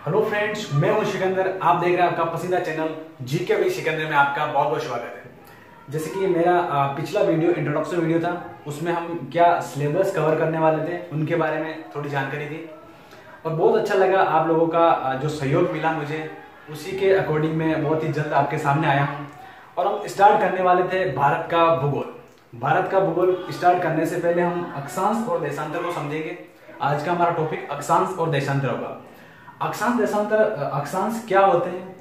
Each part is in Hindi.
हेलो फ्रेंड्स, मैं हूं सिकंदर। आप देख रहे हैं आपका पसंदीदा चैनल जीके विद सिकंदर में आपका बहुत बहुत स्वागत है। जैसे कि मेरा पिछला वीडियो इंट्रोडक्शन वीडियो था, उसमें हम क्या सिलेबस कवर करने वाले थे उनके बारे में थोड़ी जानकारी दी और बहुत अच्छा लगा। आप लोगों का जो सहयोग मिला मुझे, उसी के अकॉर्डिंग मैं बहुत ही जल्द आपके सामने आया हूँ। और हम स्टार्ट करने वाले थे भारत का भूगोल। भारत का भूगोल स्टार्ट करने से पहले हम अक्षांश और देशांतर को समझेंगे। आज का हमारा टॉपिक अक्षांश और देशांतर होगा। अक्षांश देशांतर, अक्षांश क्या होते हैं?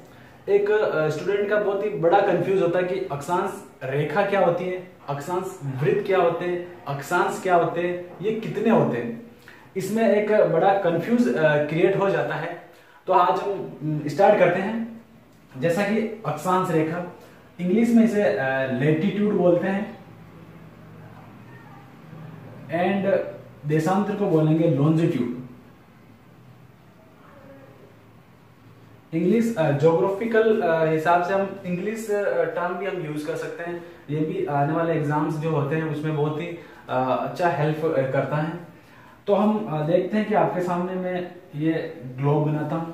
एक स्टूडेंट का बहुत ही बड़ा कंफ्यूज होता है कि अक्षांश रेखा क्या होती है, अक्षांश वृत्त क्या होते हैं, अक्षांश क्या होते हैं, ये कितने होते हैं। इसमें एक बड़ा कंफ्यूज क्रिएट हो जाता है। तो आज हम स्टार्ट करते हैं। जैसा कि अक्षांश रेखा, इंग्लिश में इसे लैटिट्यूड बोलते हैं एंड देशांतर को बोलेंगे लॉन्जिट्यूड। इंग्लिश ज्योग्राफिकल हिसाब से हम इंग्लिश टर्म भी हम यूज कर सकते हैं। ये भी आने वाले एग्जाम्स जो होते हैं उसमें बहुत ही अच्छा हेल्प करता है। तो हम देखते हैं कि आपके सामने मैं ये ग्लोब बनाता हूं।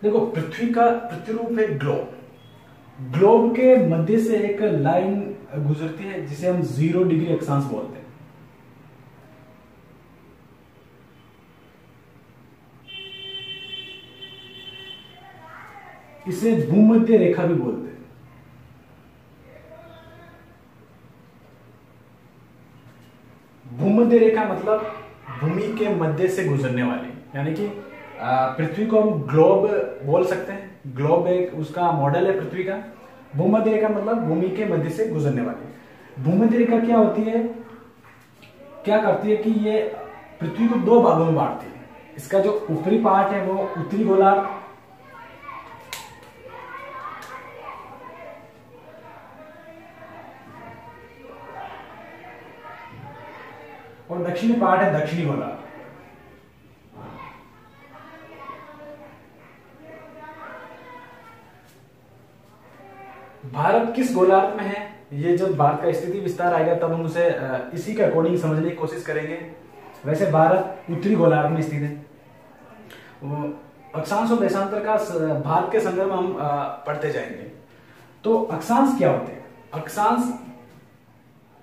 देखो, पृथ्वी का प्रतिरूप है ग्लोब। ग्लोब के मध्य से एक लाइन गुजरती है जिसे हम 0 डिग्री अक्षांश बोलते हैं। इसे भूमध्य रेखा भी बोलते हैं। भूमध्य रेखा मतलब भूमि के मध्य से गुजरने वाली, यानी कि पृथ्वी को हम ग्लोब बोल सकते हैं। ग्लोब एक उसका मॉडल है पृथ्वी का। भूमध्य रेखा मतलब भूमि के मध्य से गुजरने वाली। भूमध्य रेखा क्या होती है, क्या करती है कि ये पृथ्वी को 2 भागों में बांटती है। इसका जो ऊपरी पार्ट है वो उत्तरी गोलार्ध और दक्षिणी पार्ट है दक्षिणी गोलार्ध। भारत किस गोलार्ध में है, ये जब भारत का स्थिति विस्तार आएगा तब हम उसे इसी के अकॉर्डिंग समझने की कोशिश करेंगे। वैसे भारत उत्तरी गोलार्ध में स्थित है। अक्षांश और देशांतर का भारत के संदर्भ में हम पढ़ते जाएंगे। तो अक्षांश क्या होते हैं? अक्षांश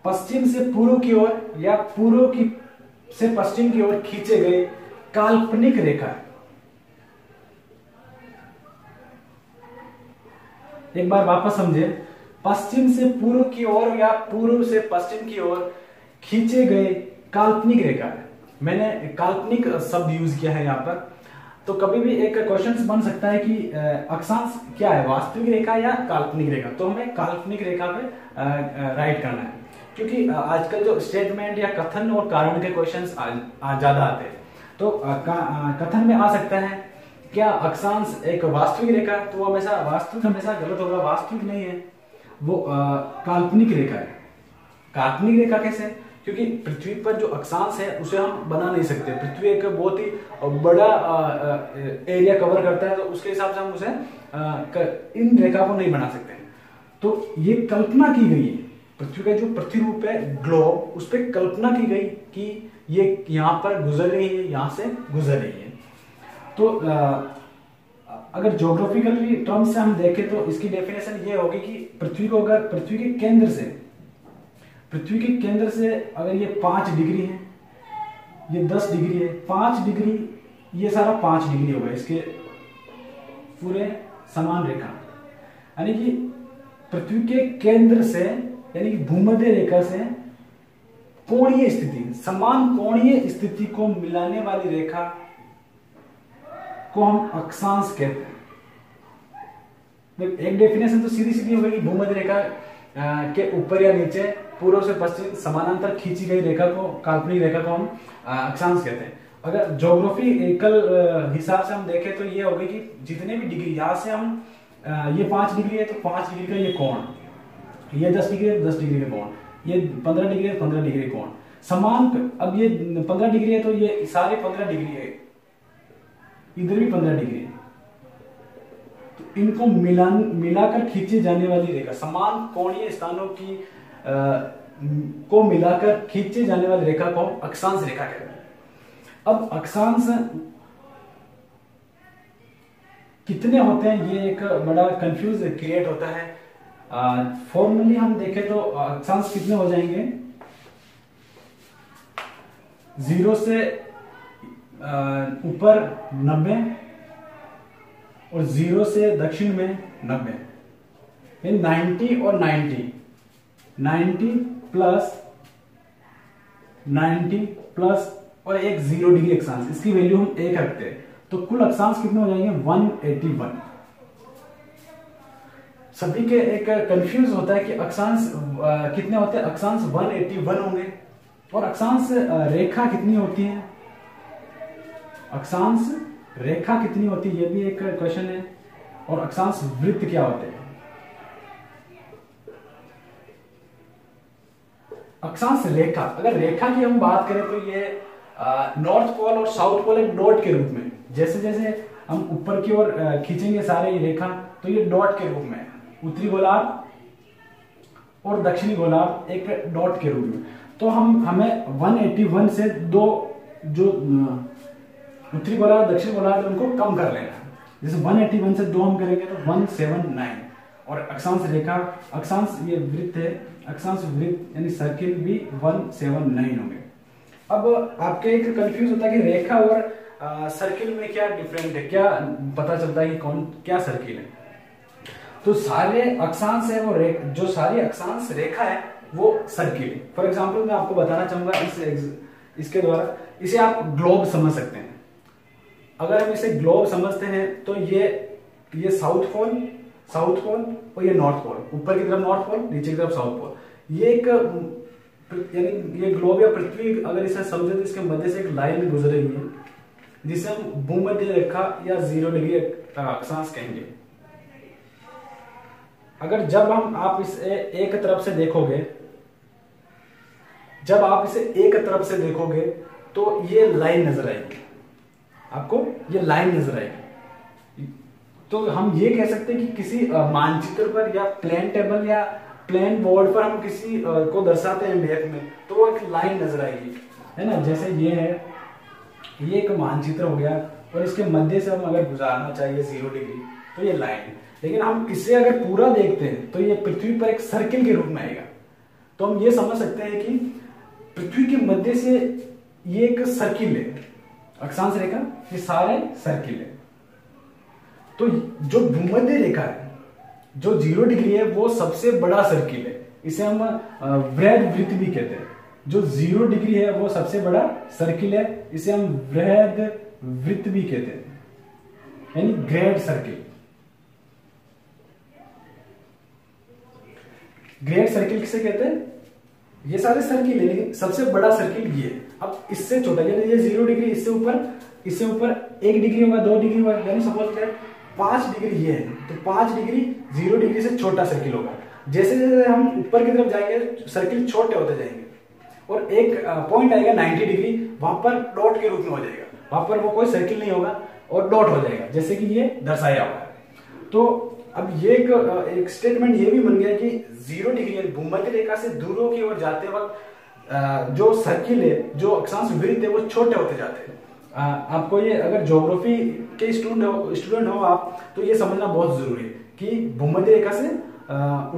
पश्चिम से पूर्व की ओर या पूर्व की से पश्चिम की ओर खींचे गए काल्पनिक रेखा। एक बार वापस समझे, पश्चिम से पूर्व की ओर या पूर्व से पश्चिम की ओर खींचे गए काल्पनिक रेखा है। मैंने काल्पनिक शब्द यूज किया है यहाँ पर। तो कभी भी एक क्वेश्चन बन सकता है कि अक्षांश क्या है, वास्तविक रेखा या काल्पनिक रेखा। तो हमें काल्पनिक रेखा पे राइट करना है, क्योंकि आजकल जो स्टेटमेंट या कथन और कारण के क्वेश्चंस ज्यादा आते हैं। तो कथन में आ सकता है क्या अक्षांश एक वास्तविक रेखा, तो वो हमेशा वास्तविक हमेशा गलत होगा। वास्तविक नहीं है, वो काल्पनिक रेखा है। काल्पनिक रेखा कैसे? क्योंकि पृथ्वी पर जो अक्षांश है उसे हम बना नहीं सकते। पृथ्वी एक बहुत ही बड़ा एरिया कवर करता है, तो उसके हिसाब से हम उसे इन रेखा को नहीं बना सकते। तो ये कल्पना की गई है। पृथ्वी का जो प्रतिरूप है ग्लोब, उस पर कल्पना की गई कि ये यहाँ पर गुजर रही है, यहाँ से गुजर रही है। तो अगर ज्योग्राफिकल टर्म से हम देखें तो इसकी डेफिनेशन ये होगी कि पृथ्वी को अगर पृथ्वी के केंद्र से अगर ये 5 डिग्री है, ये 10 डिग्री है, 5 डिग्री, ये सारा 5 डिग्री होगा इसके पूरे समान रेखा। यानी कि पृथ्वी के केंद्र से, यानी कि भूमध्य रेखा से कोणीय स्थिति, समान कोणीय स्थिति को मिलाने वाली रेखा को हम अक्षांश कहते हैं। एक डेफिनेशन तो सीधी सीधी हो गई कि भूमध्य रेखा के ऊपर या नीचे पूर्व से पश्चिम समानांतर खींची गई रेखा को, काल्पनिक रेखा को हम अक्षांश कहते हैं। अगर ज्योग्राफिकल हिसाब से हम देखें तो ये होगी कि जितने भी डिग्री, यहां से हम ये 5 डिग्री है तो 5 डिग्री का ये कोण, ये 10 डिग्री है 10 डिग्री का कोण, ये 15 डिग्री है 15 डिग्री कोण समान। अब ये 15 डिग्री है तो ये सारे 15 डिग्री है, इधर भी 15 डिग्री है। तो इनको मिलाकर खींचे जाने वाली रेखा, समान कोणीय स्थानों की को मिलाकर खींचे जाने वाली रेखा को हम अक्षांश रेखा कहते हैं। अब अक्षांश कितने होते हैं, ये एक बड़ा कंफ्यूज क्रिएट होता है। फॉर्मली हम देखें तो अक्षांश कितने हो जाएंगे, 0 से ऊपर 90 और 0 से दक्षिण में 90, 90 और 90 प्लस 90 प्लस और एक 0 डिग्री अक्षांश, इसकी वैल्यू हम 1 रखते हैं, तो कुल अक्षांश कितने हो जाएंगे 181। सभी के एक कंफ्यूज होता है कि अक्षांश कितने होते हैं, अक्षांश 181 होंगे। और अक्षांश रेखा कितनी होती है, अक्षांश रेखा कितनी होती है, ये भी एक क्वेश्चन है। और अक्षांश वृत्त क्या होते हैं। अक्षांश रेखा, अगर रेखा की हम बात करें तो ये नॉर्थ पोल और साउथ पोल एक डॉट के रूप में, जैसे जैसे हम ऊपर की ओर खींचेंगे सारे ये रेखा, तो ये डॉट के रूप में, उत्तरी गोलार्ध और दक्षिणी गोलार्ध एक डॉट के रूप में। तो हमें 181 से दो जो उत्तरी गोलार्ध दक्षिणी गोलार्ध उनको कम कर लेना है। जैसे 181 से 2 हम करेंगे तो 179। और अक्षांश रेखा, अक्षांश ये वृत्त है, अक्षांश वृत्त यानी सर्किल भी 179 होंगे। अब आपके एक कंफ्यूज होता है कि रेखा और सर्किल में क्या डिफरेंट है, क्या पता चलता है कि कौन क्या सर्किल है। तो सारे अक्षांश है वो जो सारी अक्षांश रेखा है वो सर्किल है। फॉर एग्जाम्पल मैं आपको बताना चाहूंगा इसके द्वारा, इसे आप ग्लोब समझ सकते हैं। अगर हम इसे ग्लोब समझते हैं तो ये साउथ पोल और ये नॉर्थ पोल, ऊपर की तरफ नॉर्थ पोल, नीचे की तरफ साउथ पोल। ये एक यानी ये ग्लोब या पृथ्वी अगर इसे समझे तो इसके मध्य से एक लाइन गुजर रही है जिसे हम भूमध्य रेखा या 0 डिग्री अक्षांश कहेंगे। अगर जब आप इसे एक तरफ से देखोगे, जब आप इसे एक तरफ से देखोगे तो ये लाइन नजर आएगी, आपको ये लाइन नजर आएगी। तो हम ये कह सकते हैं कि किसी मानचित्र पर या प्लेन टेबल या प्लेन बोर्ड पर हम किसी को दर्शाते हैं मैप में, तो वो एक लाइन नजर आएगी, है ना। जैसे ये है, ये एक मानचित्र हो गया और इसके मध्य से हम अगर गुजारना चाहिए 0 डिग्री तो ये लाइन। लेकिन हम इसे अगर पूरा देखते हैं तो ये पृथ्वी पर एक सर्किल के रूप में आएगा। तो हम ये समझ सकते हैं कि पृथ्वी के मध्य से ये एक सर्किल है, अक्षांश रेखा, ये सारे सर्किल है। तो जो भूमध्य रेखा है, जो 0 डिग्री है, वो सबसे बड़ा सर्किल है, इसे हम वृहद वृत्त भी कहते हैं। जो 0 डिग्री है वो सबसे बड़ा सर्किल है, इसे हम वृहद वृत्त भी कहते हैं, यानी ग्रेट सर्किल। ग्रेट सर्किल किसे कहते हैं, ये सारे सर्किल है लेकिन सबसे बड़ा सर्किल ये है। अब इससे छोटा, ये 0 डिग्री, इससे ऊपर 1 डिग्री होगा, 2 डिग्री होगा, यानी सपोज करें 5 डिग्री ये है, तो 5 डिग्री 0 डिग्री से छोटा सर्किल होगा। जैसे जैसे हम ऊपर की तरफ जाएंगे सर्किल छोटे होते जाएंगे और एक पॉइंट आएगा 90 डिग्री, वहां पर डॉट के रूप में हो जाएगा, वहां पर वो कोई सर्किल नहीं होगा और डॉट हो जाएगा, जैसे कि ये दर्शाया हुआ है। तो अब ये एक स्टेटमेंट ये भी बन गया कि 0 डिग्री भूमध्य रेखा से दूरों की ओर जाते वक्त जो सर्किल है, जो अक्षांश वृत्त है, वो छोटे होते जाते हैं। आपको ये अगर ज्योग्राफी के स्टूडेंट हो आप, तो ये समझना बहुत जरूरी है कि भूमध्य रेखा से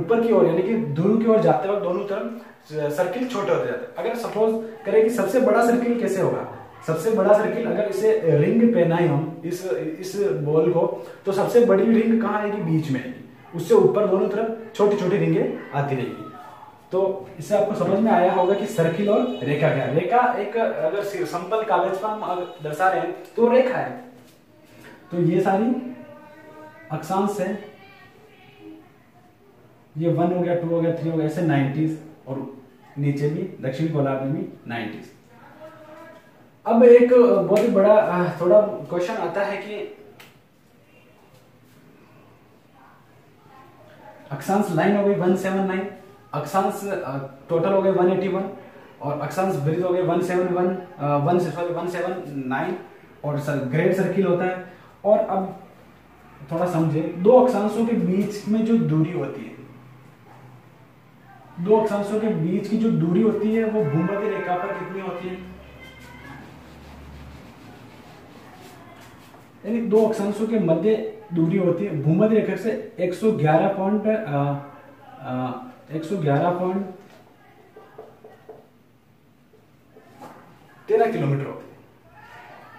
ऊपर की ओर यानी कि दूर की ओर जाते वक्त दोनों तरफ सर्किल छोटे होते जाते हैं। अगर सपोज करें कि सबसे बड़ा सर्किल कैसे होगा, सबसे बड़ा सर्किल अगर इसे रिंग पहनाए हम इस बॉल को, तो सबसे बड़ी रिंग कहाँ आएगी, बीच में आएगी, उससे ऊपर दोनों तरफ छोटी छोटी रिंगें आती रहेगी। तो इससे आपको समझ में आया होगा कि सर्किल और रेखा क्या है। रेखा एक अगर सिंपल कागज पर हम दर्शा रहे हैं तो रेखा है। तो ये सारी अक्षांश है, ये 1 हो गया, 2 हो गया, 3 हो गया, ऐसे 90s, और नीचे भी दक्षिणी गोलार्ध में भी 90s। अब एक बहुत ही बड़ा थोड़ा क्वेश्चन आता है कि अक्षांश लाइन हो गई 179, अक्षांश टोटल हो गए 181 और अक्षांश वृत्त हो गए 179 और ग्रेट सर्किल होता है। और अब थोड़ा समझे, दो अक्षांशों के बीच में जो दूरी होती है, दो अक्षांशों के बीच की जो दूरी होती है वो भूमध्य रेखा पर कितनी होती है, यानी दो अक्षांशों के मध्य दूरी होती है भूमध्य रेखा से 111.13 किलोमीटर होती है।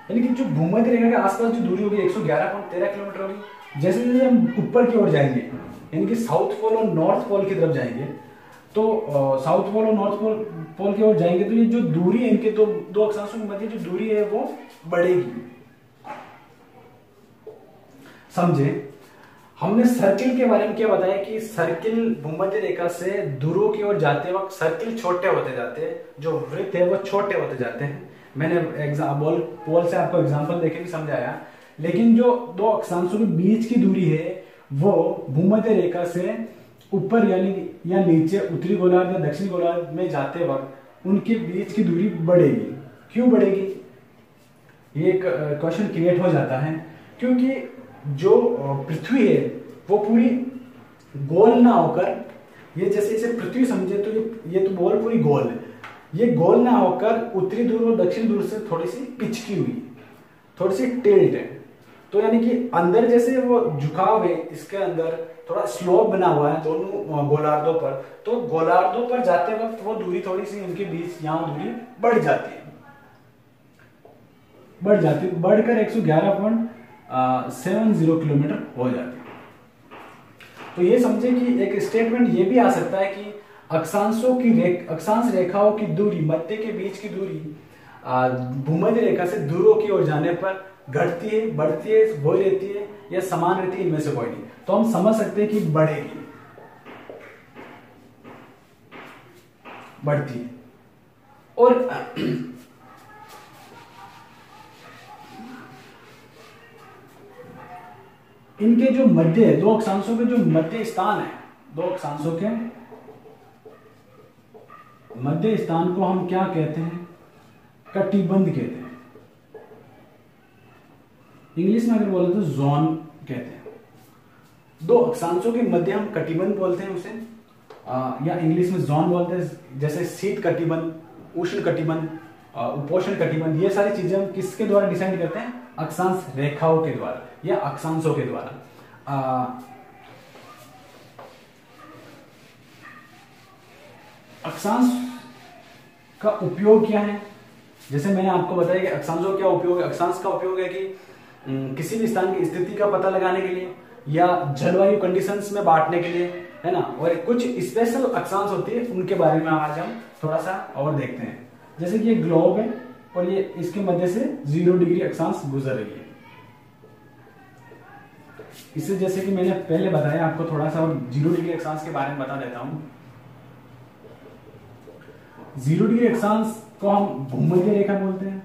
यानी कि जो भूमध्य रेखा के आसपास जो दूरी होगी 111.13 किलोमीटर होगी। जैसे जैसे हम ऊपर की ओर जाएंगे, यानी कि साउथ पोल और नॉर्थ पोल की तरफ जाएंगे, तो साउथ पोल और नॉर्थ पोल की ओर जाएंगे तो ये जो दूरी है इनके दो अक्षांशों के मध्य जो दूरी है वो बढ़ेगी। समझे? हमने सर्किल के बारे में क्या बताया कि सर्किल भूमध्य रेखा से दूरों की ओर जाते वक्त सर्किल छोटे होते जाते हैं, जो वृत्त है वो छोटे होते जाते हैं। मैंने पोल से आपको एग्जांपल देके भी समझाया। लेकिन जो दो अक्षांशों के बीच की दूरी है वो भूमध्य रेखा से ऊपर यानी या नीचे उत्तरी गोलार्ध या दक्षिणी गोलार्ध में जाते वक्त उनके बीच की दूरी बढ़ेगी। क्यों बढ़ेगी? ये एक क्वेश्चन क्रिएट हो जाता है, क्योंकि जो पृथ्वी है वो पूरी गोल ना होकर, ये जैसे इसे पृथ्वी समझे तो ये तो बॉल पूरी गोल है, ये गोल ना होकर उत्तरी ध्रुव और दक्षिण ध्रुव से थोड़ी सी पिचकी हुई, थोड़ी सी टिल्ट है। तो यानी कि अंदर जैसे वो झुकाव है, इसके अंदर थोड़ा स्लोप बना हुआ है दोनों गोलार्धों पर, तो गोलार्धों पर जाते वक्त वो दूरी थोड़ी सी उनके बीच यहाँ दूरी बढ़ जाती है, बढ़कर 111.70 किलोमीटर हो जाती है। तो ये समझे कि एक स्टेटमेंट ये भी आ सकता है कि अक्षांश रेखाओं की दूरी, मध्य के बीच की दूरी भूमध्य रेखा से दूरों की ओर जाने पर घटती है, बढ़ती है, वही रहती है या समान रहती है, इनमें से कोई नहीं। तो हम समझ सकते हैं कि बढ़ेगी, बढ़ती है। और इनके जो मध्य है, दो अक्षांशों के जो मध्य स्थान है, दो अक्षांशों के मध्य स्थान को हम क्या कहते हैं? कटिबंध कहते हैं। इंग्लिश में अगर बोले तो जोन कहते हैं। दो अक्षांशों के मध्य हम कटिबंध बोलते हैं उसे, या इंग्लिश में जोन बोलते हैं। जैसे शीत कटिबंध, उष्ण कटिबंध, उपोष्ण कटिबंध, ये सारी चीजें हम किसके द्वारा डिसाइड करते हैं? अक्षांश रेखाओं के द्वारा या अक्षांशों के द्वारा। अक्षांश का उपयोग क्या है? जैसे मैंने आपको बताया कि अक्षांशों का क्या उपयोग है। अक्षांश का उपयोग है कि किसी भी स्थान की स्थिति का पता लगाने के लिए या जलवायु कंडीशंस में बांटने के लिए, है ना। और कुछ स्पेशल अक्षांश होती है, उनके बारे में आज हम थोड़ा सा और देखते हैं। जैसे कि ये ग्लोब है और ये इसके मध्य से 0 डिग्री अक्षांश गुजर रही है। इससे जैसे कि मैंने पहले बताया आपको थोड़ा सा, और 0 डिग्री अक्षांश के बारे में बता देता हूं। 0 डिग्री अक्षांश को हम भूमध्य रेखा बोलते हैं।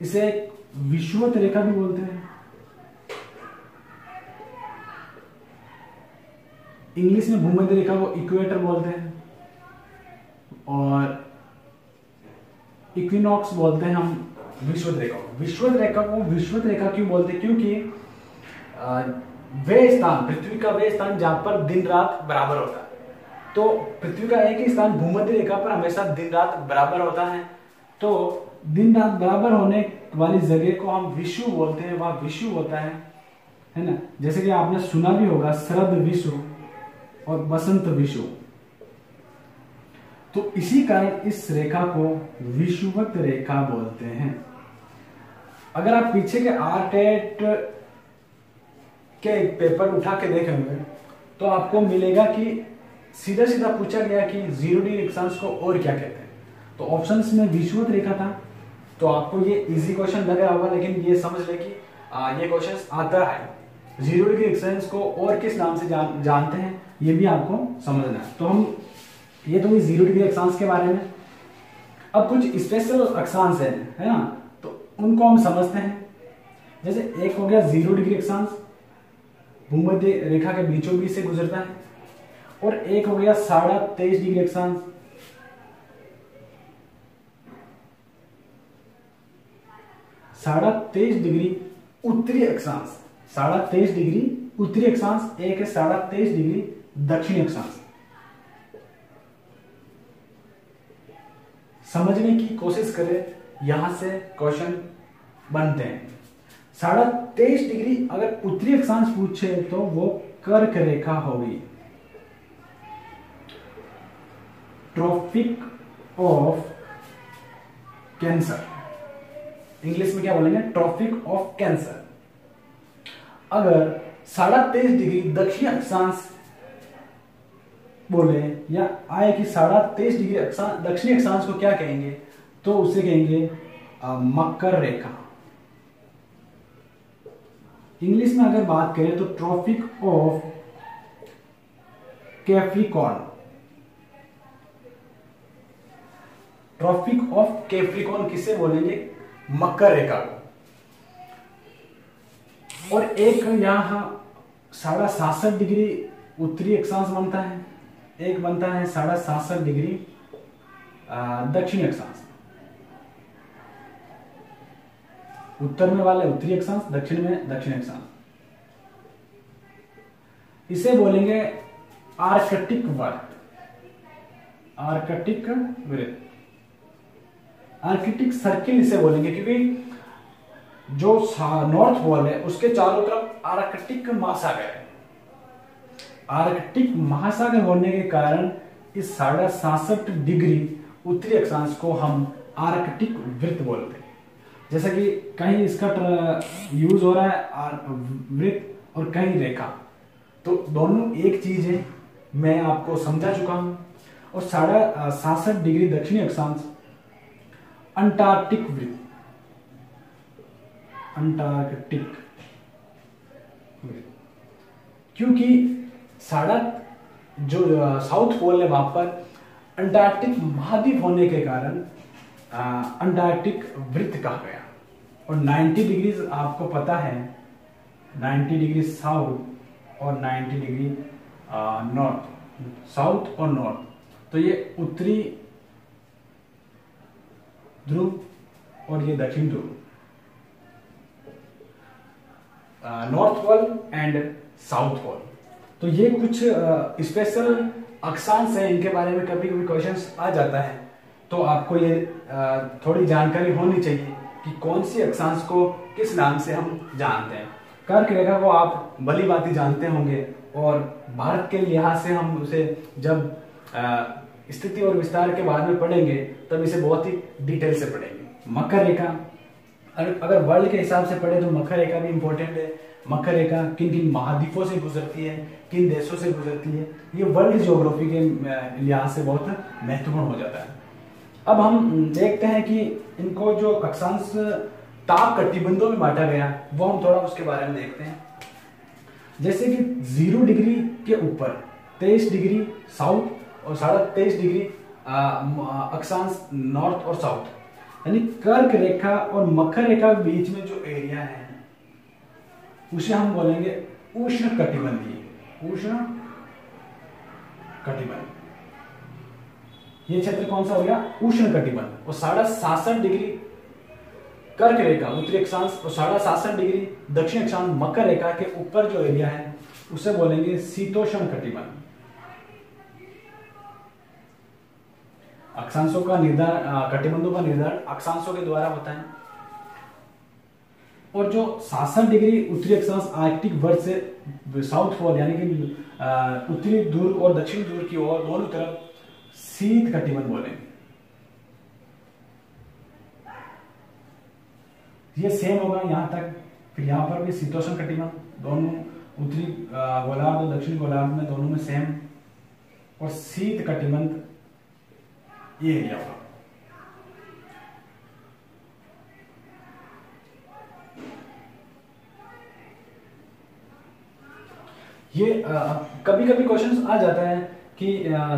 इसे विषुवत रेखा भी बोलते हैं। इंग्लिश में भूमध्य रेखा को इक्वेटर बोलते हैं और इक्विनॉक्स बोलते हैं हम विषुवत रेखा को। विषुवत रेखा को विषुवत रेखा क्यों बोलते हैं? क्योंकि वे स्थान, पृथ्वी का वे स्थान जहां पर दिन रात बराबर होता है। तो पृथ्वी का एक ही स्थान भूमध्य रेखा पर हमेशा दिन रात बराबर होता है। तो दिन रात बराबर होने वाली जगह को हम विषुव बोलते हैं, वह विषुव होता है ना। जैसे कि आपने सुना भी होगा शरद विषुव और बसंत विषुव। तो इसी कारण इस रेखा को विषुवत रेखा बोलते हैं। अगर आप पीछे के आरटेट के पेपर उठा के देखेंगे तो आपको मिलेगा कि सीधा सीधा पूछा गया कि 0 डिग्री अक्षांश को और क्या कहते हैं। तो ऑप्शंस में विषुवत रेखा था, तो आपको ये इजी क्वेश्चन लग रहा होगा, लेकिन ये समझ ले कि ये क्वेश्चन आता है। 0 डिग्री अक्षांश को और किस नाम से जानते हैं, ये भी आपको समझना है। तो हम ये तो 0 डिग्री अक्षांश के बारे में। अब कुछ स्पेशल अक्षांश है ना, तो उनको हम समझते हैं। जैसे एक हो गया 0 डिग्री अक्षांश, भूमध्य रेखा के बीचों बीच से गुजरता है। और एक हो गया 23.5 डिग्री अक्षांश, 23.5 डिग्री उत्तरी अक्षांश, 23.5 डिग्री उत्तरी अक्षांश। एक है 23.5 डिग्री दक्षिणी अक्षांश। समझने की कोशिश करें, यहां से क्वेश्चन बनते हैं। 23.5 डिग्री अगर उत्तरी अक्षांश पूछे तो वो कर्क रेखा होगी, ट्रॉपिक ऑफ कैंसर। इंग्लिश में क्या बोलेंगे? Tropic of Cancer. अगर 23.5 डिग्री दक्षिण अक्षांश बोले या आए कि 23.5 डिग्री दक्षिणी अक्षांश को क्या कहेंगे, तो उसे कहेंगे मकर रेखा। इंग्लिश में अगर बात करें तो Tropic of Capricorn. Tropic of Capricorn किसे बोलेंगे? मकर रेखा को। और एक यहां 67.5 डिग्री उत्तरी अक्षांश बनता है, एक बनता है 67.5 डिग्री दक्षिणी अक्षांश। उत्तर में वाले उत्तरी अक्षांश, दक्षिण में दक्षिणी अक्षांश। इसे बोलेंगे आर्कटिक वृत्त। आर्कटिक वृत्त, आर्कटिक सर्किल इसे बोलेंगे, क्योंकि जो नॉर्थ पोल है उसके चारों तरफ आर्कटिक महासागर है। आर्कटिक महासागर होने के कारण इस 67.5 डिग्री उत्तरी अक्षांश को हम आर्कटिक वृत्त बोलते हैं। जैसा कि कहीं इसका यूज हो रहा है वृत्त और कहीं रेखा, तो दोनों एक चीज है, मैं आपको समझा चुका हूं। और 67.5 डिग्री दक्षिणी अक्षांश अंटार्कटिक वृत्त, अंटार्कटिक वृत्त, क्योंकि जो साउथ पोल है वहां पर अंटार्कटिक महाद्वीप होने के कारण अंटार्कटिक वृत्त कहा गया। और 90 डिग्री आपको पता है, 90 डिग्री साउथ और 90 डिग्री नॉर्थ, साउथ और नॉर्थ, तो ये उत्तरी ध्रुव और ये दक्षिण ध्रुव, north pole and south pole. तो ये कुछ स्पेशल अक्षांश है, इनके बारे में कभी कभी क्वेश्चंस आ जाता है, तो आपको ये थोड़ी जानकारी होनी चाहिए कि कौन सी अक्षांश को किस नाम से हम जानते हैं। कर्क रेखा को आप भली भांति जानते होंगे, और भारत के लिहाज से हम उसे जब स्थिति और विस्तार के बारे में पढ़ेंगे तब इसे बहुत ही डिटेल से पढ़ेंगे। मकर रेखा, अगर वर्ल्ड के हिसाब से पढ़े तो मकर रेखा भी इंपॉर्टेंट है। मकर रेखा किन किन महाद्वीपों से गुजरती है, किन देशों से गुजरती है, ये वर्ल्ड ज्योग्राफी के लिहाज से बहुत महत्वपूर्ण हो जाता है। अब हम देखते हैं कि इनको जो अक्षांश ताप कटिबंधों में बांटा गया, वो हम थोड़ा उसके बारे में देखते हैं। जैसे कि 0 डिग्री के ऊपर 23 डिग्री साउथ और 23.5 डिग्री अक्षांश नॉर्थ और साउथ, यानी कर्क रेखा और मकर रेखा के बीच में जो एरिया है उसे हम बोलेंगे उष्ण कटिबंधीय। उष्ण कटिबंध, ये क्षेत्र कौन सा हो गया? उष्ण कटिबंध। और 67.5 डिग्री कर्क रेखा उत्तरी अक्षांश और 67.5 डिग्री दक्षिण अक्षांश मकर रेखा के ऊपर जो एरिया है उसे बोलेंगे शीतोष्ण कटिबंध। अक्षांशों का निर्धारण, कटिबंधों का निर्धारण अक्षांशों के द्वारा होता है। और जो 67 डिग्री उत्तरी अक्षांश आर्कटिक वृत्त से साउथ पोल यानी कि उत्तरी ध्रुव और दक्षिण ध्रुव की ओर दोनों तरफ शीत कटिबंध बोलेंगे। ये सेम होगा यहां तक, फिर यहां पर भी शीतोष्ण कटिबंध, दोनों उत्तरी गोलार्ध और दक्षिण गोलार्ध में दोनों में सेम। और शीत कटिबंध ये एरिया होगा। ये कभी कभी क्वेश्चन आ जाता है कि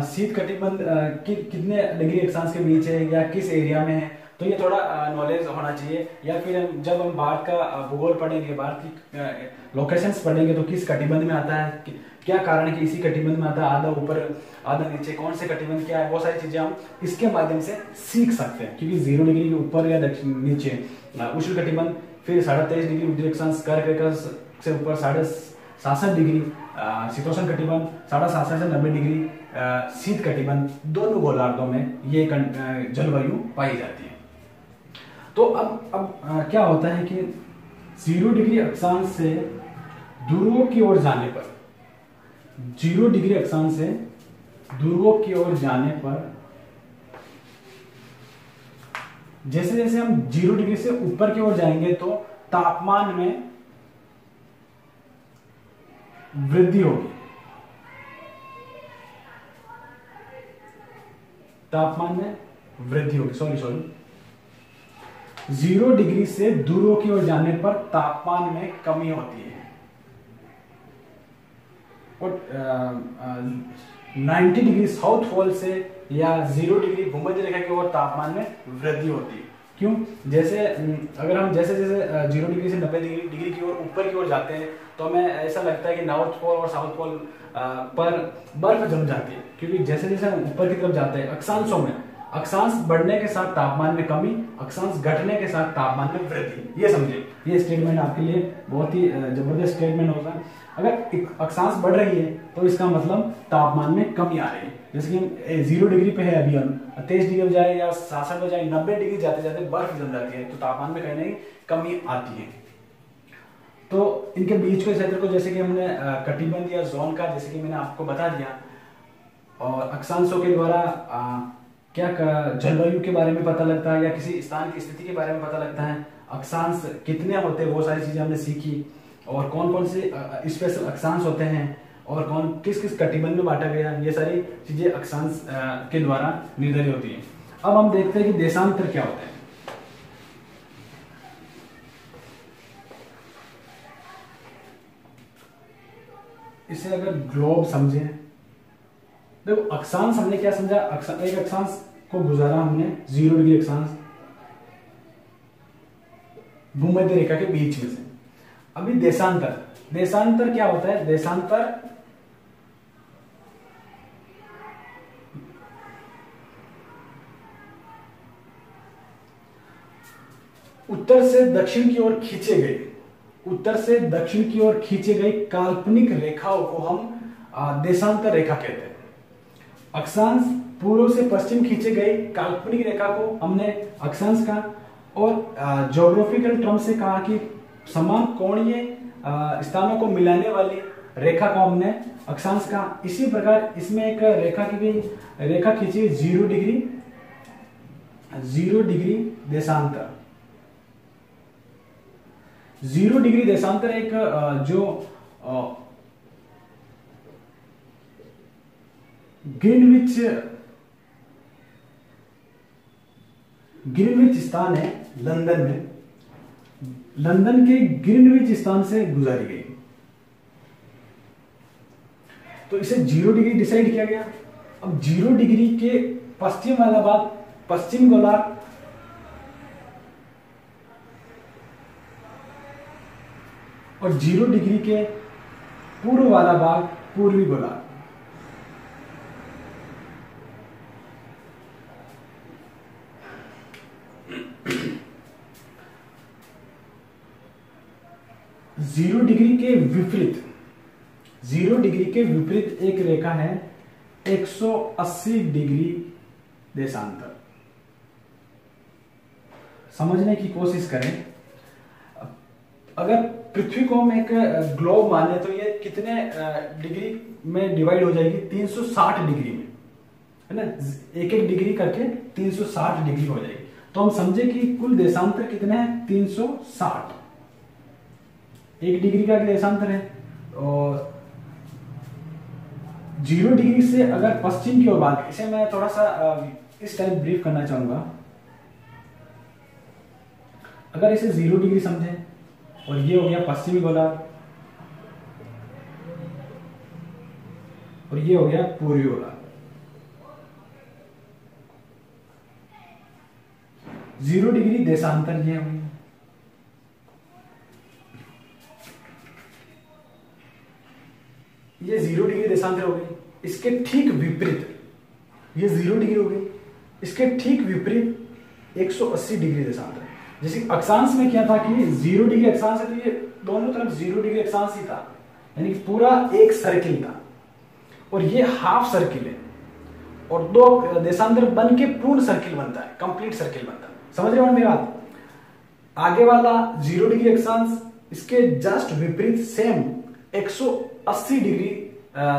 शीत कटिबंध कितने डिग्री अक्षांश के बीच है या किस एरिया में है, तो ये थोड़ा नॉलेज होना चाहिए। या फिर जब हम भारत का भूगोल पढ़ेंगे, भारत की लोकेशंस पढ़ेंगे, तो किस कटिबंध में आता है, क्या कारण है कि इसी कटिबंध में आता है, आधा ऊपर आधा नीचे, कौन से कटिबंध क्या है, वो सारी चीजें हम इसके माध्यम से सीख सकते हैं। क्योंकि 0 डिग्री के ऊपर या दक्षिण नीचे उष्ण कटिबंध, फिर 23.5 डिग्री उत्तरी अक्षांश कर्क रेखा से ऊपर 67.5 डिग्री शीतोष्ण कटिबंध 7.5 से 90 डिग्री शीत कटिबंध, दोनों गोलार्धों में ये जलवायु पाई जाती है। तो अब क्या होता है कि 0 डिग्री अक्षांश से ध्रुवों की ओर जाने पर, 0 डिग्री अक्षांश से ध्रुवों की ओर जाने पर जैसे जैसे हम 0 डिग्री से ऊपर की ओर जाएंगे तो तापमान में वृद्धि होगी, तापमान में वृद्धि होगी, सॉरी 0 डिग्री से ध्रुवों की ओर जाने पर तापमान में कमी होती है और 90 डिग्री साउथ पोल से या 0 डिग्री भूमध्य रेखा की ओर तापमान में वृद्धि होती है। क्यों? जैसे अगर हम जैसे जैसे 0 डिग्री से 90 डिग्री की ओर ऊपर की ओर जाते हैं तो हमें ऐसा लगता है कि नॉर्थ पोल और साउथ पोल पर बर्फ जम जाती है, क्योंकि जैसे जैसे हम ऊपर की तरफ जाते हैं अक्षांशों में, अक्षांश बढ़ने के साथ तापमान में कमी, अक्षांश घटने के साथ तापमान में वृद्धि। ये समझे, ये स्टेटमेंट आपके लिए बहुत ही जबरदस्त स्टेटमेंट होगा। अगर अक्षांश बढ़ रही है तो इसका मतलब तापमान में कमी आ रही है। जैसे कि हम 0 डिग्री पे है अभी, हम 23 डिग्री पे जाए या 66 पे जाए, 90 डिग्री जाते जाते बर्फ जम जाती है, तो तापमान में कहीं ना कहीं कमी आती है। तो इनके बीच के क्षेत्र को जैसे कि हमने कटिबंध या जोन का, जैसे कि मैंने आपको बता दिया, और अक्षांशों के द्वारा क्या जलवायु के बारे में पता लगता है या किसी स्थान की स्थिति के बारे में पता लगता है, अक्षांश कितने होते हैं वो सारी चीजें हमने सीखी, और कौन कौन से स्पेशल अक्षांश होते हैं और कौन किस किस कटिबंध में बांटा गया, ये सारी चीजें अक्षांश के द्वारा निर्धारित होती है। अब हम देखते हैं कि देशांतर क्या होता है। इसे अगर ग्लोब समझे, देखो अक्षांश हमने क्या समझा, एक अक्षांश को गुजारा हमने 0 डिग्री अक्षांश भूमध्य रेखा के बीच में से। अभी देशांतर, देशांतर क्या होता है? देशांतर उत्तर से दक्षिण की ओर खींचे गए, उत्तर से दक्षिण की ओर खींचे गए काल्पनिक रेखाओं को हम देशांतर रेखा कहते हैं। अक्षांश पूर्व से पश्चिम खींचे गए काल्पनिक रेखा को हमने अक्षांश का, और ज्योग्राफिकल टर्म से कहा कि समान कोणीय स्थानों को मिलाने वाली रेखा को हमने अक्षांश का। इसी प्रकार इसमें एक रेखा की भी रेखा खींची 0 डिग्री, 0 डिग्री देशांतर। 0 डिग्री देशांतर एक जो ग्रीनविच स्थान है लंदन में, लंदन के ग्रीनविच स्थान से गुजारी गई, तो इसे 0 डिग्री डिसाइड किया गया। अब 0 डिग्री के पश्चिम वाला भाग पश्चिम गोलार्ध, और 0 डिग्री के पूर्व वाला भाग पूर्वी गोलार्ध। जीरो डिग्री के विपरीत, 0 डिग्री के विपरीत एक रेखा है 180 डिग्री देशांतर। समझने की कोशिश करें, अगर पृथ्वी को हम एक ग्लोब माने तो ये कितने डिग्री में डिवाइड हो जाएगी? 360 डिग्री में, है ना, एक एक डिग्री करके 360 डिग्री हो जाएगी। तो हम समझे कि कुल देशांतर कितने हैं? 360। 1 डिग्री का देशांतर है, और 0 डिग्री से अगर पश्चिम की ओर बात, इसे मैं थोड़ा सा इस टाइप ब्रीफ करना चाहूंगा। अगर इसे 0 डिग्री समझे, और ये हो गया पश्चिमी गोलार्ध, और ये हो गया पूर्वी गोलार्ध। 0 डिग्री देशांतर ये हुई। ये 0 डिग्री देशांतर हो गई। इसके ठीक विपरीत ये 0 डिग्री हो गई, इसके ठीक विपरीत 180 डिग्री देशांतर। जैसे अक्षांश में क्या था कि 0 डिग्री अक्षांश है, तो ये दोनों तरफ 0 डिग्री अक्षांश ही था, यानी कि पूरा एक सर्किल था, और ये हाफ सर्किल है, और दो देशांतर बन के पूर्ण सर्किल बनता है, कंप्लीट सर्किल बनता है। समझ रहे हो मेरी बात? आगे वाला 0 डिग्री अक्षांश, इसके जस्ट विपरीत सेम 180 डिग्री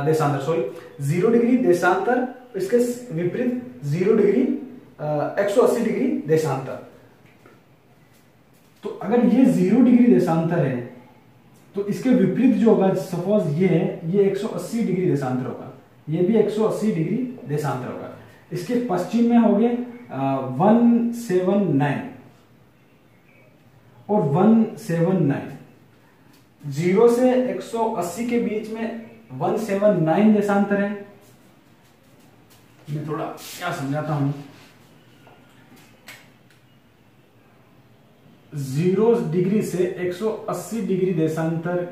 देशांतर, सॉरी 0 डिग्री देशांतर, इसके विपरीत 0 डिग्री 180 डिग्री देशांतर। तो अगर ये 0 डिग्री देशांतर है तो इसके विपरीत जो होगा, सपोज ये है, ये 180 डिग्री देशांतर होगा, ये भी 180 डिग्री देशांतर होगा। इसके पश्चिम में हो गए 179 और 179, 0 से 180 के बीच में 179 देशांतर है। मैं थोड़ा क्या समझाता हूं। 0 डिग्री से 180 डिग्री देशांतर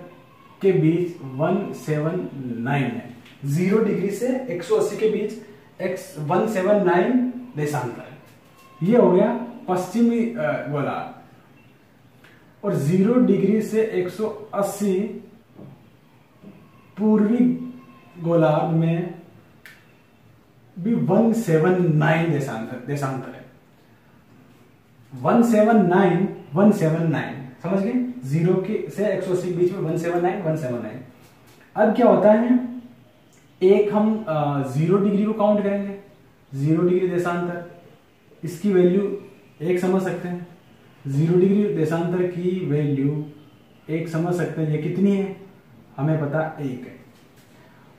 के बीच 179 है। 0 डिग्री से 180 के बीच 179 देशांतर है। ये हो गया पश्चिमी गोलार्ध। और 0 डिग्री से 180 पूर्वी गोलार्ध में भी 179 देशांतर है। 179 समझ गए? 0 से 180 के बीच में 179। अब क्या होता है, एक हम 0 डिग्री को काउंट करेंगे, 0 डिग्री देशांतर, इसकी वैल्यू 1 समझ सकते हैं। 0 डिग्री देशांतर की वैल्यू 1 समझ सकते हैं, ये कितनी है हमें पता 1 है।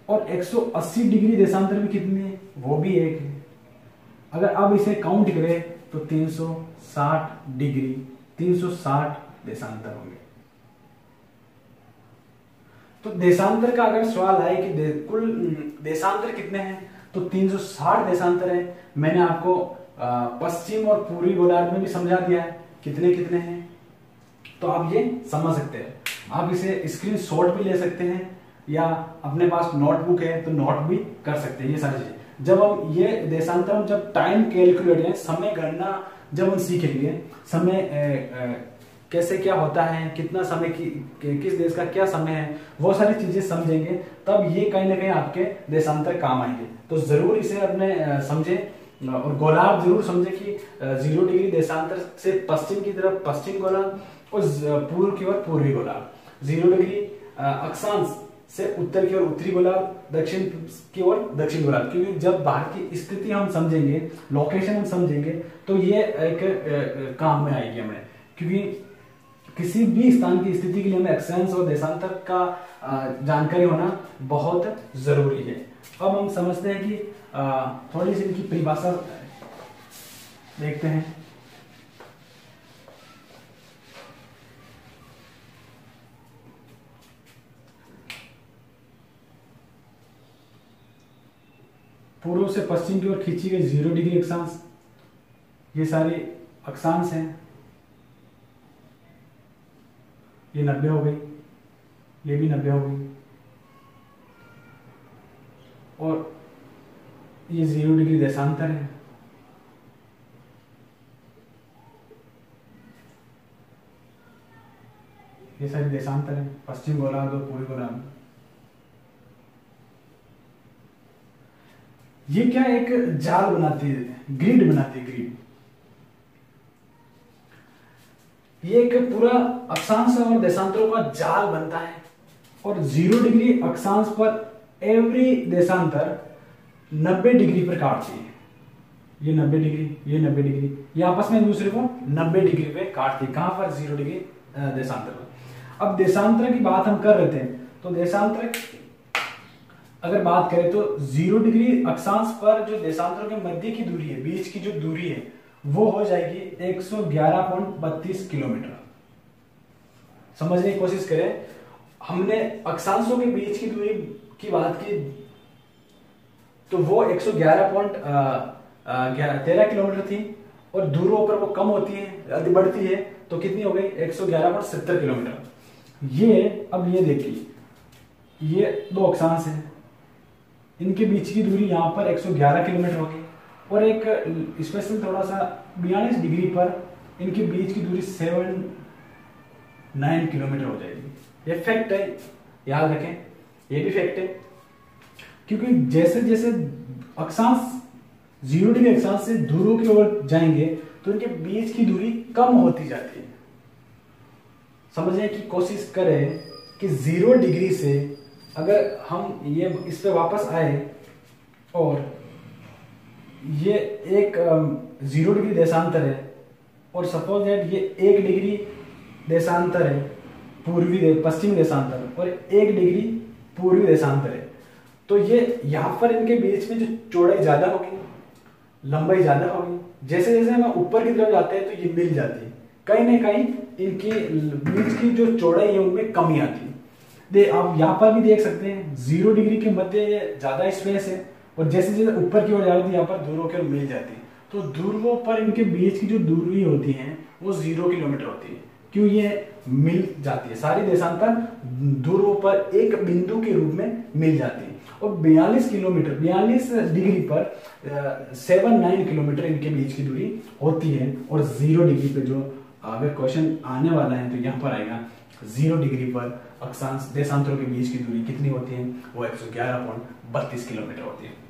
और 180 डिग्री देशांतर भी कितनी है, वो भी 1 है। अगर अब इसे काउंट करें तो 360 डिग्री, 360 देशांतर होंगे। तो देशांतर का अगर सवाल आए कि कुल देशांतर कितने हैं, तो 360 देशांतर है। मैंने आपको पश्चिम और पूर्वी गोलार्ध में भी समझा दिया है कितने कितने हैं, तो आप ये समझ सकते हैं। आप इसे स्क्रीनशॉट भी ले सकते हैं, या अपने पास नोटबुक है तो नोट भी कर सकते हैं। ये सारी चीजें जब हम ये देशांतर, हम जब टाइम कैलकुलेट है, समय गणना जब हम सीखेंगे, समय कैसे क्या होता है, कितना समय किस देश का क्या समय है, वो सारी चीजें समझेंगे, तब ये कहीं ना कहीं आपके देशांतर काम आएंगे। तो जरूर इसे अपने समझें, और गोलार्ध जरूर समझे कि 0 डिग्री देशांतर से पश्चिम की तरफ पश्चिम गोलार्ध, और पूर्व की ओर पूर्वी गोलार्ध। 0 डिग्री अक्षांश से उत्तर की ओर उत्तरी गोलार्ध, दक्षिण की ओर दक्षिण गोलार्ध। क्योंकि जब बाहर की स्थिति हम समझेंगे, लोकेशन हम समझेंगे, तो ये एक काम में आएगी हमें। क्योंकि किसी भी स्थान की स्थिति के लिए हमें अक्षांश और देशांतर का जानकारी होना बहुत जरूरी है। अब हम समझते हैं कि थोड़ी सी इनकी परिभाषा देखते हैं। पूर्व से पश्चिम की ओर खींची गई 0 डिग्री अक्षांश, ये सारे अक्षांश हैं। ये 90 हो गई, ये भी 90 हो गई, और ये 0 डिग्री देशांतर है। ये सारे देशांतर है, पश्चिम गोलार्ध और पूर्वी गोलार्ध। ये क्या एक जाल बनाती है, ग्रिड बनाती है, ग्रिड। ये एक पूरा अक्षांश और देशांतरों का जाल बनता है, और 0 डिग्री अक्षांश पर एवरी देशांतर 90 डिग्री पर काटती है। ये 90 डिग्री, ये 90 डिग्री, ये आपस में एक दूसरे को 90 डिग्री पे काटती है। कहां पर? 0 डिग्री देशांतर पर। अब देशांतर की बात हम कर रहे थे, तो देशांतर अगर बात करें तो 0 डिग्री अक्षांश पर जो देशांतरों के मध्य की दूरी है, बीच की जो दूरी है, वो हो जाएगी 111.32 किलोमीटर। समझने की कोशिश करें, हमने अक्षांशों के बीच की दूरी की बात की, तो वो 111.13 किलोमीटर थी, और दूरों पर वो कम होती है, बढ़ती है, तो कितनी हो गई? 111.70 किलोमीटर। ये अब ये देखिए, ये दो अक्षांश है, इनके बीच की दूरी यहाँ पर 111 किलोमीटर होगी, और एक स्पेशल थोड़ा सा 42 डिग्री पर इनके बीच की दूरी 79 किलोमीटर हो जाएगी। ये फैक्ट है, याद रखें, ये भी फैक्ट है। क्योंकि जैसे जैसे अक्षांश 0 डिग्री अक्षांश से ध्रुवों की ओर जाएंगे तो इनके बीच की दूरी कम होती जाती है। समझने की कोशिश करें कि 0 डिग्री से अगर हम ये इस पे वापस आए और ये एक 0 डिग्री देशांतर है और सपोज दैट ये 1 डिग्री देशांतर है, पश्चिमी देशांतर, और 1 डिग्री पूर्वी देशांतर है, तो ये यहाँ पर इनके बीच में जो चौड़ाई ज्यादा होगी, लंबाई ज्यादा होगी। जैसे जैसे हम ऊपर की तरफ जाते हैं तो ये मिल जाती है, कहीं ना कहीं इनकी बीच की जो चौड़ाई है उनमें कमी आती है। आप यहाँ पर भी देख सकते हैं 0 डिग्री के मध्य ज्यादा स्पेस है और जैसे जैसे ऊपर की ओर जा रही है यहाँ पर ध्रुवों की ओर मिल जाती है। तो ध्रुवों पर इनके बीच की जो दूरी होती है वो 0 किलोमीटर होती है। क्यों? ये मिल जाती है, सारी देशांतर ध्रुवों पर एक बिंदु के रूप में मिल जाती है। और 42 डिग्री पर 79 किलोमीटर इनके बीच की दूरी होती है। और 0 डिग्री पे जो अगर क्वेश्चन आने वाला है तो यहाँ पर आएगा 0 डिग्री पर अक्षांश देशांतरों के बीच की दूरी कितनी होती है? वो 111.32 किलोमीटर होती है।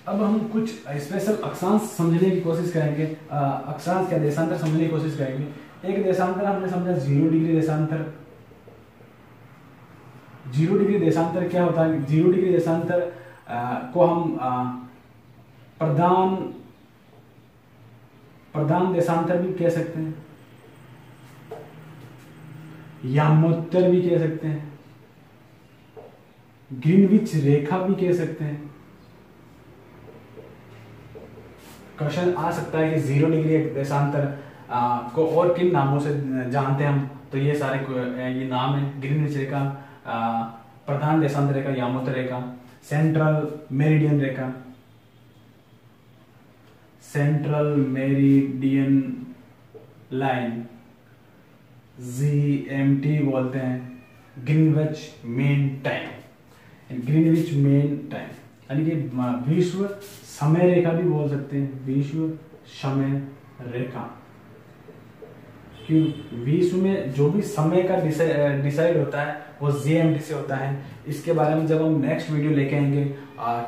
अब हम कुछ स्पेशल अक्षांश समझने की कोशिश करेंगे, अक्षांश क्या देशांतर समझने की कोशिश करेंगे। एक देशांतर हमने समझा 0 डिग्री देशांतर। 0 डिग्री देशांतर क्या होता है? 0 डिग्री देशांतर को हम प्रधान देशांतर भी कह सकते हैं, यामोत्तर भी कह सकते हैं, ग्रीनविच रेखा भी कह सकते हैं। क्वेश्चन आ सकता है कि 0 डिग्री देशांतर को और किन नामों से जानते हैं हम, तो ये सारे ये नाम है। ग्रीनविच रेखा, प्रधान देशांतर रेखा, यामोत्तर रेखा, सेंट्रल मेरिडियन रेखा, सेंट्रल मेरिडियन लाइन, GMT बोलते हैं, Greenwich main time, Greenwich main time, यानी कि विश्व समय रेखा भी बोल सकते हैं, विश्व समय रेखा। क्यों? विश्व में जो भी समय का डिसाइड होता है वो GMT से होता है। इसके बारे में जब हम नेक्स्ट वीडियो लेके आएंगे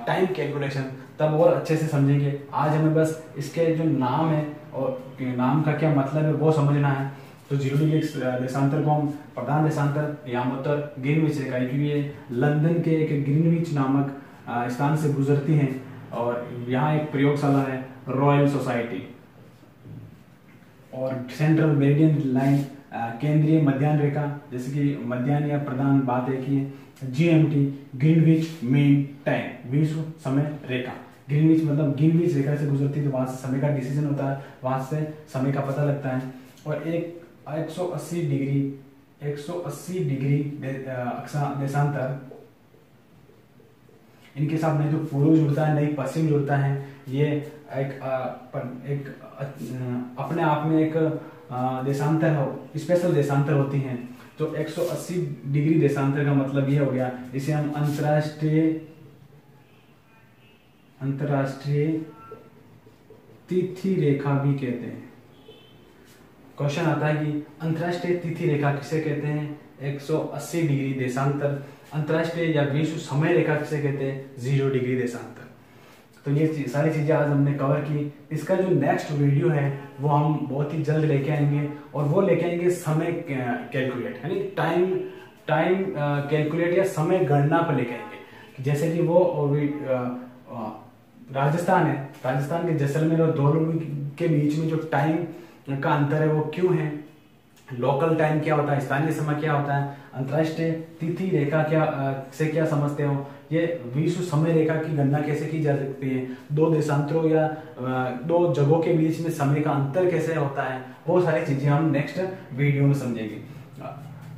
टाइम कैलकुलेशन, तब और अच्छे से समझेंगे। आज हमें बस इसके जो नाम है और नाम का क्या मतलब है वो समझना है। तो 0 डिग्री देशांतर को हम प्रधान देशांतर, यामोत्तर, ग्रीनविच रेखा, क्योंकि ये लंदन के एक ग्रीनविच नामक स्थान से गुजरती हैं और यहाँ एक प्रयोगशाला है, रॉयल सोसाइटी। और सेंट्रल मेरिडियन लाइन, केंद्रीय मध्याह्न रेखा, जैसे कि मध्याह्न या प्रधान बात एक ही है। GMT, ग्रीनविच मेन टाइम, विश्व समय रेखा। ग्रीनविच मतलब ग्रीनविच रेखा से गुजरती है तो वहां से समय का डिसीजन होता है, वहां से समय का पता लगता है। और एक 180 डिग्री देशांतर, इनके साथ नहीं तो पूर्व जुड़ता है नहीं पश्चिम जुड़ता है। ये एक अपने आप में एक देशांतर हो, स्पेशल देशांतर होती हैं। तो 180 डिग्री देशांतर का मतलब ये हो गया, इसे हम अंतरराष्ट्रीय तिथि रेखा भी कहते हैं। क्वेश्चन आता है कि अंतरराष्ट्रीय तिथि रेखा किसे कहते हैं? 180 डिग्री देशांतर। अंतरराष्ट्रीय या विश्व समय रेखा किसे कहते हैं? 0 डिग्री देशांतर। तो ये सारी चीजें आज हमने कवर की। इसका जो नेक्स्ट वीडियो है वो हम बहुत ही जल्द लेके आएंगे, और वो लेके आएंगे समय कैलकुलेट, यानी टाइम कैलकुलेट या समय गणना पर लेके आएंगे। जैसे कि वो राजस्थान है, राजस्थान के जैसलमेर और धौलपुर के बीच में जो टाइम का अंतर है वो क्यों है, लोकल टाइम क्या होता है, स्थानीय समय क्या होता है, अंतरराष्ट्रीय तिथि रेखा से क्या समझते हो, ये विश्व समय रेखा की गणना कैसे की जा सकती है, दो देशांतरों या दो जगहों के बीच में समय का अंतर कैसे होता है, वो सारी चीजें हम नेक्स्ट वीडियो में समझेंगे।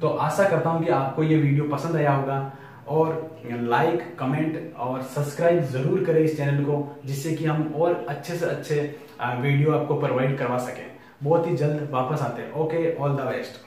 तो आशा करता हूं कि आपको ये वीडियो पसंद आया होगा, और लाइक, कमेंट और सब्सक्राइब जरूर करें इस चैनल को, जिससे कि हम और अच्छे से अच्छे वीडियो आपको प्रोवाइड करवा सकें। बहुत ही जल्द वापस आते हैं। Okay, all the best.